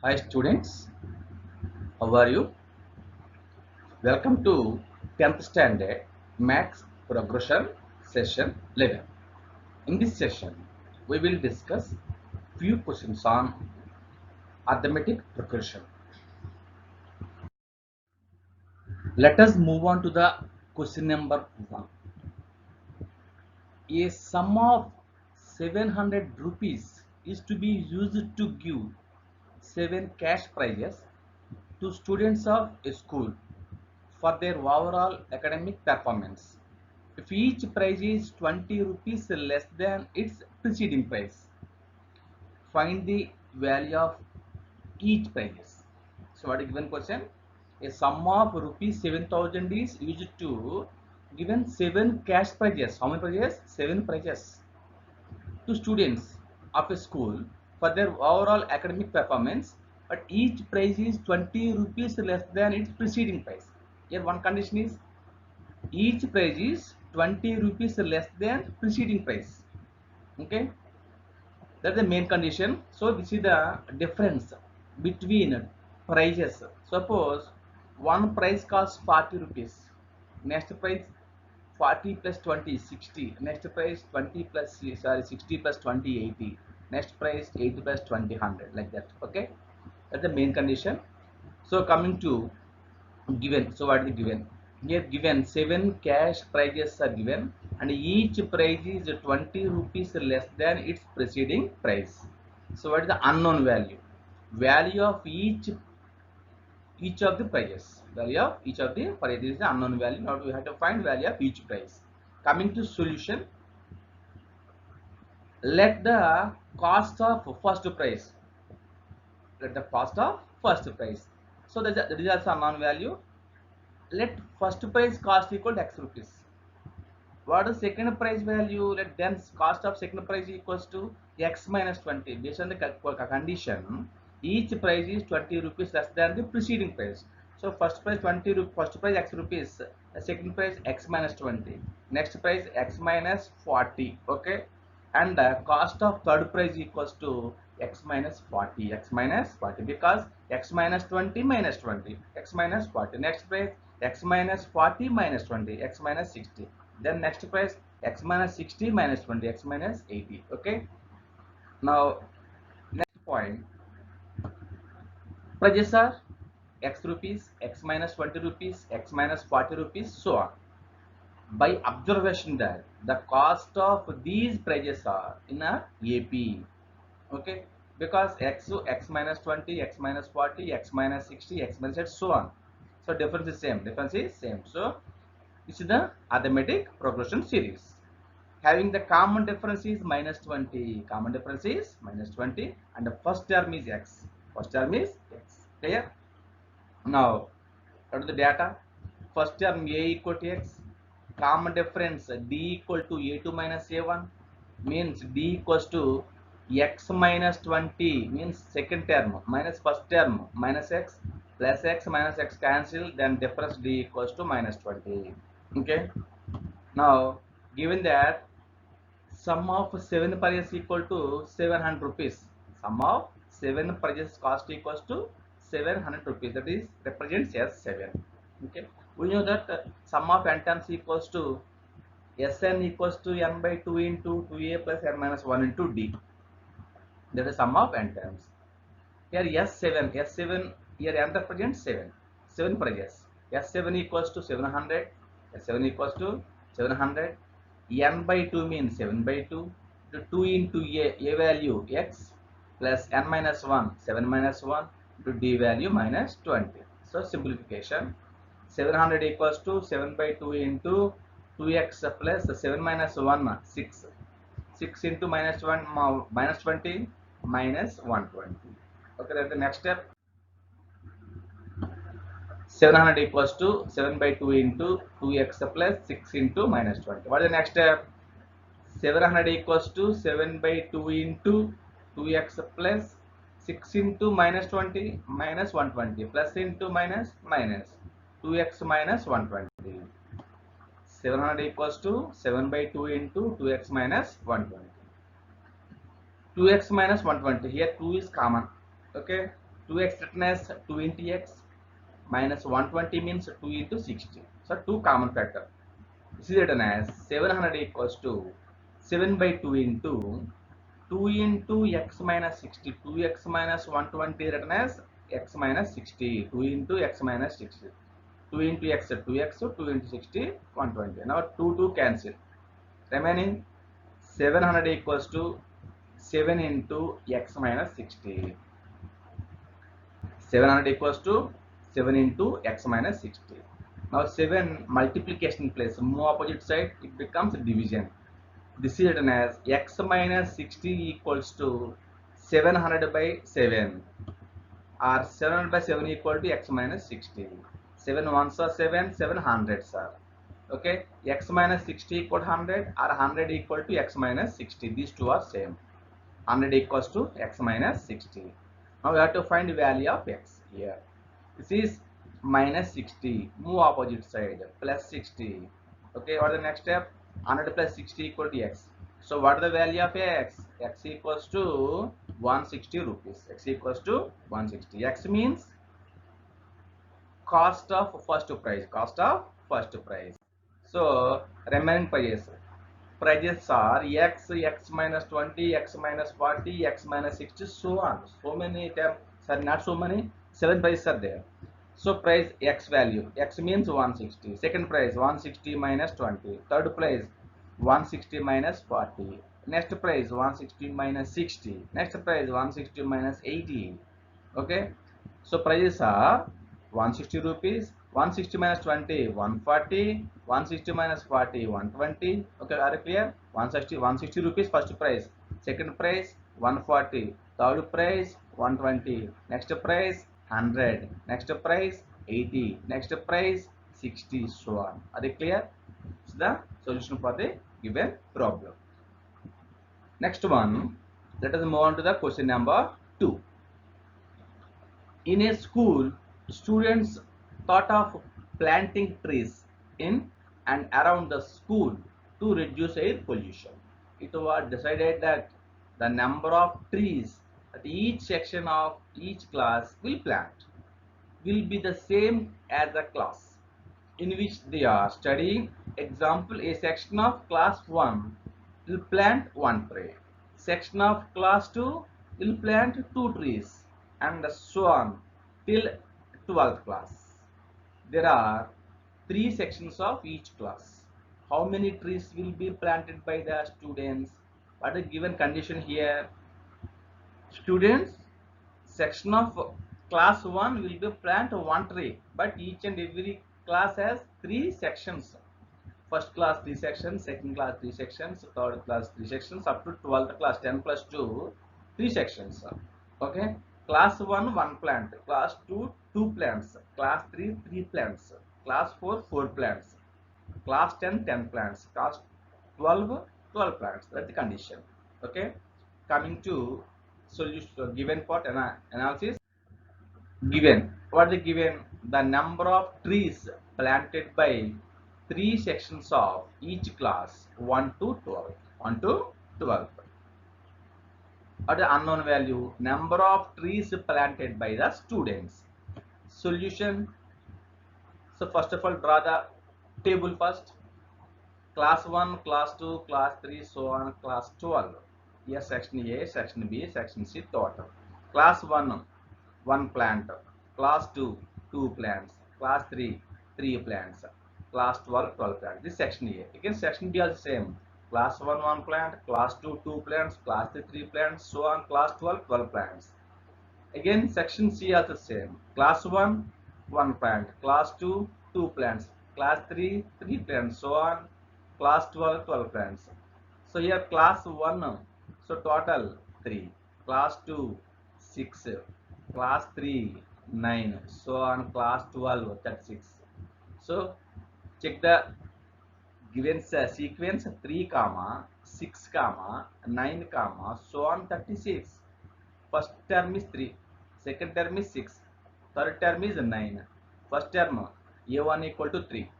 Hi students, how are you? Welcome to 10th standard Maths Progression session 11. In this session, we will discuss few questions on arithmetic progression. Let us move on to the question number 1. A sum of 700 rupees is to be used to give 7 cash prizes to students of a school for their overall academic performance. If each prize is 20 rupees less than its preceding price, find the value of each prize. So what is given question? A sum of rupees 7,000 is used to given 7 cash prizes. How many prizes? 7 prizes to students of a school for their overall academic performance, but each prize is 20 rupees less than its preceding price. Here one condition is each price is 20 rupees less than preceding price. Okay, that's the main condition. So this is the difference between prices. Suppose one price costs 40 rupees, next price 40 plus 20 60, next price 20 plus 60 plus 20 80, next price 80 plus 20 100, like that. Okay, that's the main condition. So coming to given, so what is given here? Given 7 cash prizes are given and each prize is 20 rupees less than its preceding price. So what is the unknown value? Value of each of the prizes. Value of each of the prizes is the unknown value. Now we have to find value of each prize. Coming to solution, let the cost of first prize, let the cost of first prize, so that is also unknown value. Let first price cost equal to x rupees. What is second price value? Let then cost of second price equals to x minus 20. Based on the condition, each price is 20 rupees less than the preceding price. So first price 20 rupees, first price x rupees, second price x minus 20, next price x minus 40. Okay, and the cost of third price equals to x minus 40, x minus 40, because x minus 20 minus 20, x minus 40. Next price x minus 40 minus 20, x minus 60. Then next price x minus 60 minus 20, x minus 80. Okay, now next point, prices are x rupees, x minus 20 rupees, x minus 40 rupees, so on. By observation that the cost of these prices are in a AP. Okay, because x minus 20, x minus 40, x minus 60, x minus so on. So difference is same, difference is same. So this is the arithmetic progression series. Having the common difference is minus 20, common difference is minus 20, and the first term is x, first term is x. Clear? Now what is the data? First term a equal to x, common difference d equal to a2 minus a1, means d equals to x minus 20, means second term, minus first term minus x, plus x minus x cancel, then difference d equals to minus 20. Okay, now given that sum of 7 purchases equal to 700 rupees, sum of 7 purchases cost equals to 700 rupees, that is represents as 7. Okay, we know that sum of n terms equals to Sn equals to n by 2 into 2a plus n minus 1 into d, that is sum of n terms. Here S7 here n represents 7, 7 purchases. S7 equals to 700, S7 equals to 700, n by 2 means 7 by 2, to 2 into a value x plus n minus 1, 7 minus 1, to d value minus 20. So simplification, 700 equals to 7 by 2 into 2x plus 7 minus 1, 6. 6 into minus 1 minus 20 minus 120. Okay, that's the next step. 700 equals to 7 by 2 into 2x plus 6 into minus 20. What is the next step? 700 equals to 7 by 2 into 2x plus 6 into minus 20 minus 120 plus into minus minus 2x minus 120. 700 equals to 7 by 2 into 2x minus 120. 2x minus 120, here 2 is common. Okay, 2x written as 2 into x minus 120 means 2 into 60. So 2 common factor. This is written as 700 equals to 7 by 2 into 2 into x minus 60. 2x minus 120 written as x minus 60. 2 into x minus 60. 2 into x 2x, 2 into 60 120. Now 2 cancel. Remaining 700 equals to 7 into x minus 60. 700 equals to 7 into x minus 60. Now 7 multiplication place, move opposite side, it becomes division. This is written as x minus 60 equals to 700 by 7, or 700 by 7 equal to x minus 60. 7 ones are 7, 7 hundreds are. Okay, x minus 60 equal to 100 or 100 equal to x minus 60. These two are same. 100 equals to x minus 60. Now we have to find the value of x here. This is minus 60. Move opposite side. Plus 60. Okay, what is the next step? 100 plus 60 equal to x. So what is the value of x? X equals to 160 rupees. X equals to 160. X means cost of first price. Cost of first price. So remaining prices are x, x minus 20, x minus 40, x minus 60, so on. So many terms, sorry, not so many, 7 prices are there. So price x value, x means 160. Second price 160 minus 20. Third price 160 minus 40. Next price 160 minus 60. Next price 160 minus 80. Okay, so prices are 160 rupees, 160 minus 20 140, 160 minus 40 120. Okay, are you clear? 160 rupees first price, second price 140, third price 120, next price 100, next price 80, next price 60, so on. Are you clear? This is the solution for the given problem. Next one, let us move on to the question number 2. In a school, students thought of planting trees in and around the school to reduce air pollution. It was decided that the number of trees at each section of each class will plant will be the same as the class in which they are studying. Example, a section of class 1 will plant 1 tree. Section of class 2 will plant 2 trees, and so on till 12th class. There are 3 sections of each class. How many trees will be planted by the students? What is given condition here? Students, section of class 1 will be plant 1 tree, but each and every class has 3 sections. First class 3 sections, second class 3 sections, third class 3 sections, up to 12th class 10 plus 2, 3 sections. Okay, class 1 1 plant, class 2 2 plants, class 3 3 plants, class 4 4 plants, class 10 10 plants, class 12 12 plants. That's the condition. Okay, coming to solution, given part analysis. Given, what is given? The number of trees planted by 3 sections of each class 1 to 12. 1 to 12. At the unknown value, number of trees planted by the students. Solution. So first of all, draw the table first. Class 1, class 2, class 3, so on, class 12. Here section A, section B, section C total. Class 1, 1 plant. Class 2, 2 plants. Class 3, 3 plants. Class 12, 12 plants. This section A. Again section B is the same. Class 1, 1 plant. Class 2, 2 plants. Class 3, 3 plants. So on. Class 12, 12 plants. Again section C is the same. Class 1, 1 plant. Class 2, 2 plants. Class 3, 3 plants. So on. Class 12, 12 plants. So here class 1, so total 3. Class 2, 6. Class 3, 9. So on. Class 12, 36. So check the given sequence 3 comma 6 comma 9 comma so on 36. First term is 3, second term is 6, third term is 9. First term a1 equal to 3,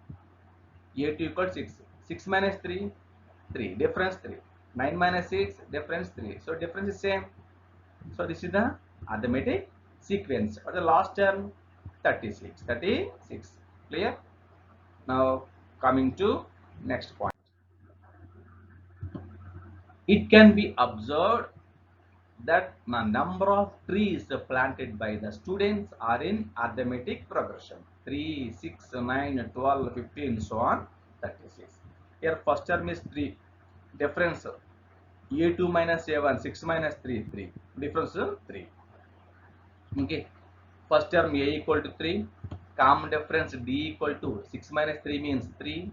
a2 equal to 6. 6 minus 3, 3, difference 3. 9 minus 6, difference 3. So difference is same. So this is the arithmetic sequence. Or the last term 36. Clear? Now coming to next point. It can be observed that the number of trees planted by the students are in arithmetic progression. 3, 6, 9, 12, 15, so on 36. Here first term is 3. Difference A2 minus A1, 6 minus 3, 3. Difference 3. Okay. First term A equal to 3. Common difference D equal to 6 minus 3 means 3.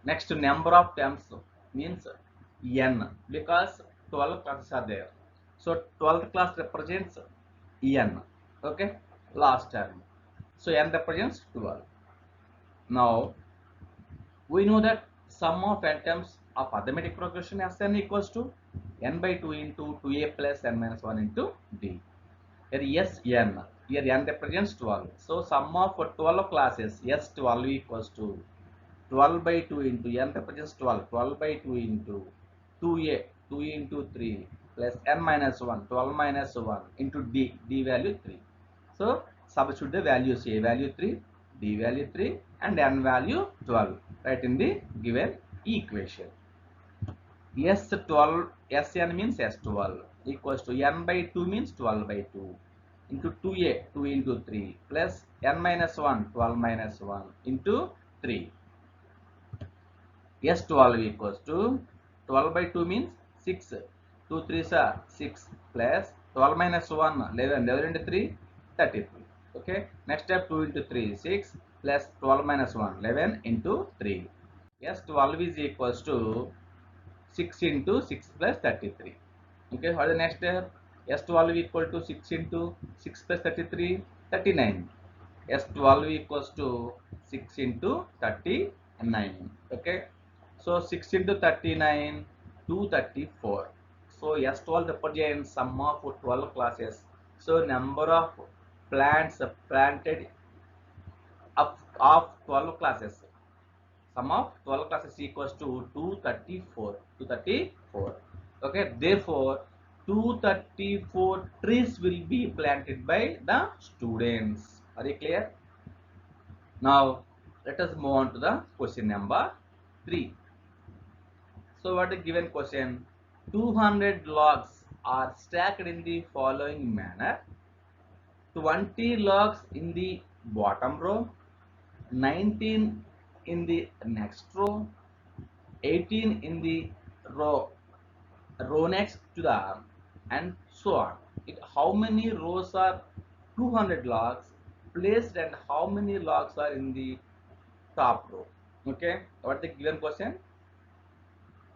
Next number of terms means n, because 12 classes are there. So 12th class represents n. Okay. Last term. So n represents 12. Now we know that sum of n terms of arithmetic progression Sn equals to n by 2 into 2a plus n minus 1 into d. Here Sn. Here n represents 12. So sum of 12 classes S12 equals to 12 by 2 into n represents 12. 12 by 2 into 2a, 2 into 3 plus n minus 1, 12 minus 1 into d value 3. So substitute the values, a value 3, d value 3 and n value 12 right in the given equation. S12, Sn means S12 equals to n by 2 means 12 by 2 into 2a, 2 into 3 plus n minus 1, 12 minus 1 into 3. S12 equals to 12 by 2 means 6, 2 3s are 6 plus 12 minus 1, 11, 11 into 3, 33. Okay, next step 2 into 3, 6 plus 12 minus 1, 11 into 3. S12 is equals to 6 into 6 plus 33. Okay, what is the next step? S12 equal to 6 into 6 plus 33, 39. S12 equals to 6 into 39. Okay, so 6 into 39, 234. So S12 represents sum of 12 classes. So number of plants planted of 12 classes. Sum of 12 classes equals to 234. 234. Okay, therefore 234 trees will be planted by the students. Are you clear? Now let us move on to the question number 3. So what is given question? 200 logs are stacked in the following manner. 20 logs in the bottom row, 19 in the next row, 18 in the row next to the, and so on. How many rows are 200 logs placed and how many logs are in the top row? Okay, what the given question?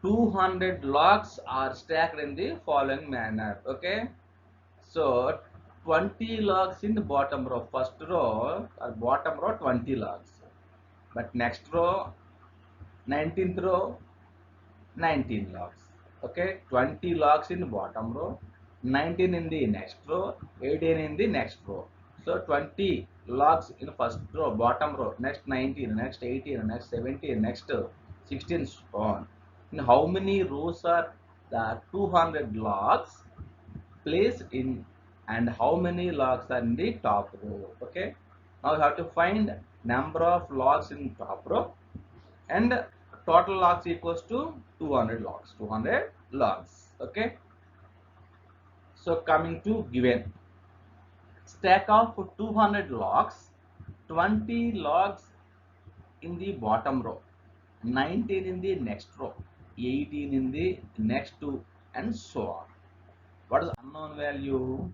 200 logs are stacked in the following manner. Okay, so 20 logs in the bottom row, first row or bottom row 20 logs, but next row 19th row 19 logs. Okay, 20 logs in the bottom row, 19 in the next row, 18 in the next row. So 20 logs in the first row, bottom row, next 19, next 18, next 17, next 16, so on. And how many rows are the 200 logs placed in, and how many logs are in the top row? Okay, now you have to find number of logs in top row and total logs equals to 200 logs. 200 logs. Okay, so coming to given stack of 200 logs, 20 logs in the bottom row, 19 in the next row, 18 in the next two, and so on. What is unknown value?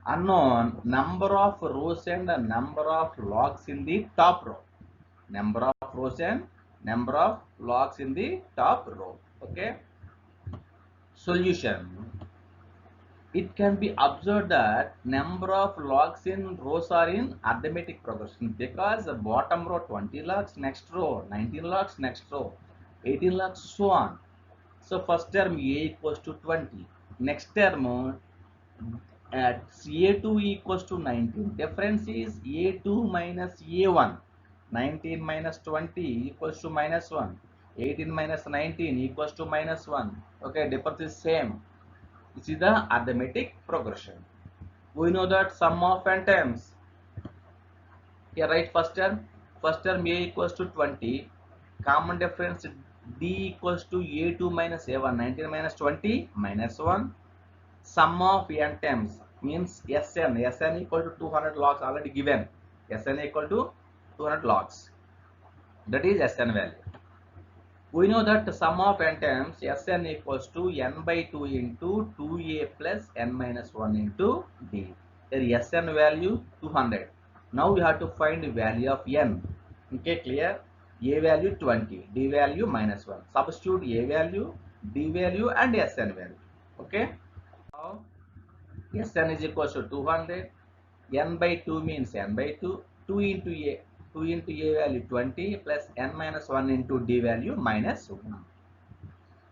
Unknown number of rows and the number of logs in the top row. Number of rows and number of logs in the top row. Okay, solution. It can be observed that number of logs in rows are in arithmetic progression because the bottom row 20 logs, next row 19 logs, next row 18 logs, so on. So first term a equals to 20, next term at a2 equals to 19. Difference is a2 minus a1. 19 minus 20 equals to minus 1. 18 minus 19 equals to minus 1. Okay, difference is same. This is the arithmetic progression. We know that sum of n terms. Here write first term. First term a equals to 20. Common difference d equals to a2 minus a1. 19 minus 20 minus 1. Sum of n terms means Sn. Sn equal to 200 logs already given. Sn equal to 200 logs. That is Sn value. We know that the sum of n terms Sn equals to n by 2 into 2a plus n minus 1 into d. Here Sn value 200. Now we have to find the value of n. Okay, clear? A value 20, d value minus 1. Substitute a value, d value and Sn value. Okay. Now Sn is equals to 200. N by 2 means n by 2. 2 into a. 2 into a value 20 plus n minus 1 into d value minus 1.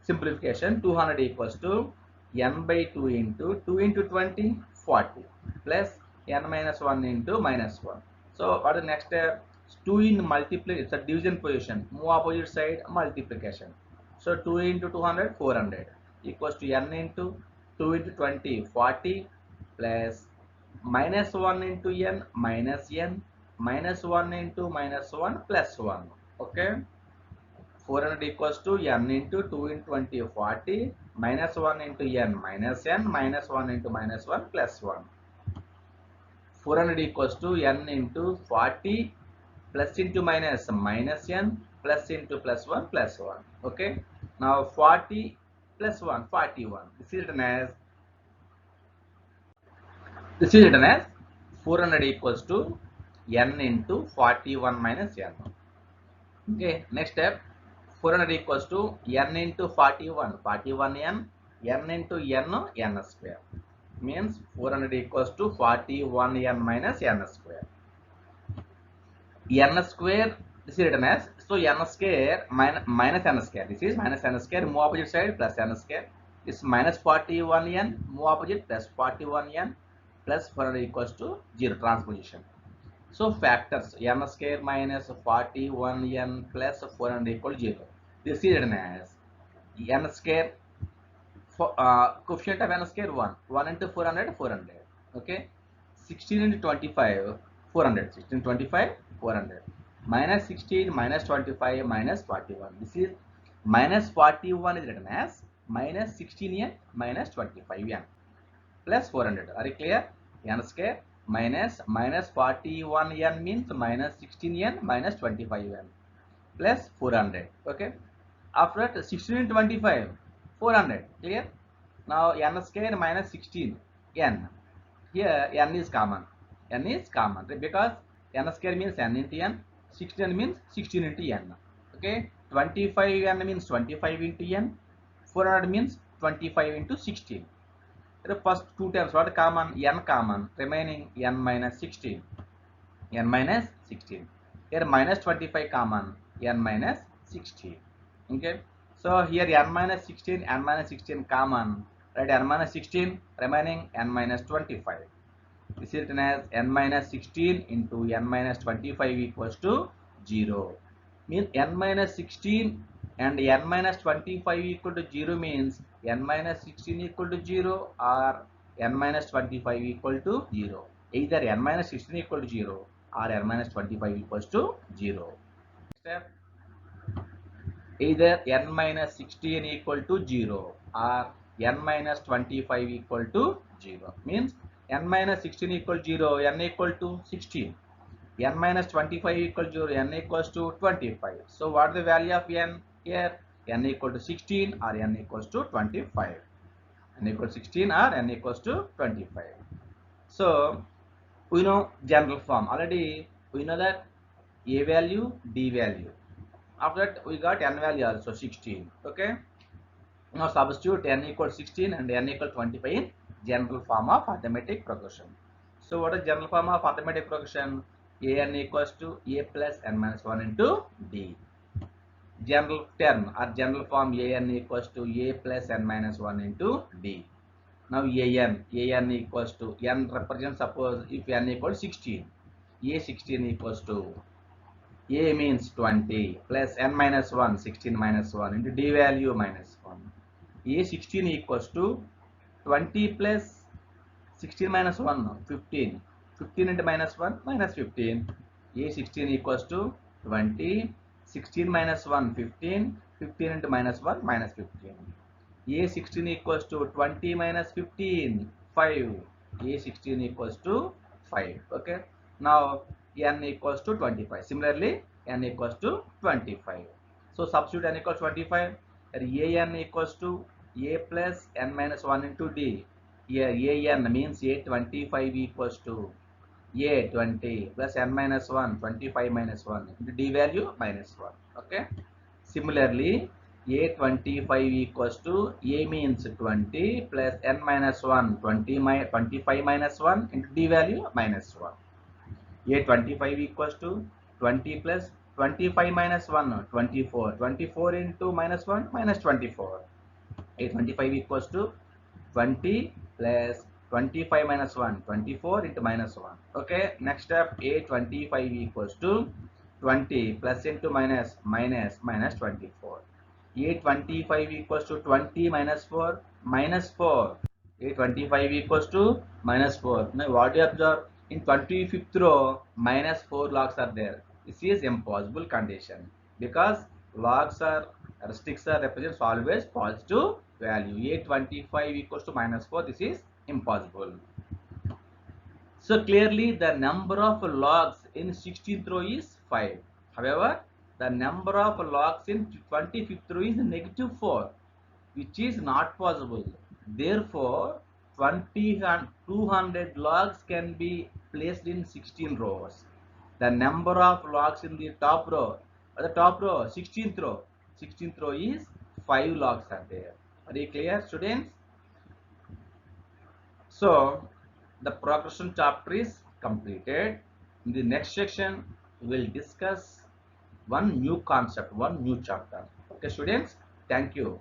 Simplification 200 equals to n by 2 into 20 40 plus n minus 1 into minus 1. So what is the next step? 2 in multiply, it's a division position. Move opposite side, multiplication. So 2 into 200 400 equals to n into 2 into 20 40 plus minus 1 into n minus n minus 1 into minus 1 plus 1. Okay. 400 equals to n into 2 into 20 40 minus 1 into n minus 1 into minus 1 plus 1. 400 equals to n into 40 plus into minus minus n plus into plus 1 plus 1. Okay. Now 40 plus 1 41. This is written as 400 equals to n into 41 minus n. Okay. Next step. 400 equals to n into 41 n into n square means 400 equals to 41 n minus n square. N square this is written as, so n square minus n square, this is minus n square, move opposite side plus n square, this minus 41 n, move opposite plus 41 n plus 400 equals to 0, transposition. So factors n square minus 41 n plus 400 equal to 0. This is written as n square, coefficient of n square 1. 1 into 400 400. Okay. 16 into 25 400. 16 25 400. Minus 16 minus 25 minus 41. This is minus 41 is written as minus 16n minus 25n plus 400. Are you clear? N square minus 41n means minus 16n minus 25n plus 400. Okay. After that 16 and 25 400. Clear? Now n square minus 16 n. Here n is common. N is common because n square means n into n. 16 means 16 into n. Okay. 25n means 25 into n. 400 means 25 into 16. The first two terms what common? N common, remaining n minus 16. N minus 16. Here minus 25 common, n minus 16. Okay. So here n minus 16, n minus 16 common, right? N minus 16 remaining n minus 25. This is written as n minus 16 into n minus 25 equals to 0. Means n minus 16 and n minus 25 equal to 0 means n minus 16 equal to 0 or n minus 25 equal to 0. Either n minus 16 equal to 0 or n minus 25 equals to 0. Step. Either n minus 16 equal to 0 or n minus 25 equal to 0. Means n minus 16 equal to 0, n equal to 16. N minus 25 equal to 0, n equals to 25. So what is the value of n here? N equal to 16 or n equals to 25. N equals to 16 or n equals to 25. So we know general form. Already we know that a value, d value. After that we got n value also 16. Okay. Now substitute n equal 16 and n equal 25 in general form of arithmetic progression. So what is general form of arithmetic progression? An equals to a plus n minus 1 into d. General term or general form an equals to a plus n minus 1 into d. Now an equals to, n represents, suppose if n equals 16, a 16 equals to, a means 20 plus n minus 1, 16 minus 1 into d value minus 1. A 16 equals to 20 plus 16 minus 1, 15. 15 into minus 1, minus 15. A16 equals to 20. 16 minus 1, 15. 15 into minus 1, minus 15. A16 equals to 20 minus 15, 5. A16 equals to 5. Okay. Now n equals to 25. Similarly, n equals to 25. So substitute n equals 25. An equals to a plus n minus 1 into d. Here an means a25 equals to a20 plus n minus 1, 25 minus 1 into d value minus 1. Okay. Similarly, a25 equals to a means 20 plus n minus 1, 25 minus 1 into d value minus 1. A25 equals to 20 plus 25 minus 1, 24. 24 into minus 1, minus 24. A25 equals to 20 plus 25 minus 1, 24 into minus 1. Okay, next step, A25 equals to 20 plus into minus, minus 24. A25 equals to 20 minus 4, minus 4. A25 equals to minus 4. Now what do you observe? In 25th row, minus 4 logs are there. This is impossible condition because logs are sticks are represents always positive value. A25 equals to minus 4. This is impossible. So clearly the number of logs in 16th row is 5. However, the number of logs in 25th row is negative 4, which is not possible. Therefore, 20 and 200 logs can be placed in 16 rows. The number of logs in the top row, 16th row, 16th row is 5 logs are there. Are you clear, students? So the progression chapter is completed. In the next section, we will discuss one new concept, one new chapter. Okay, students, thank you.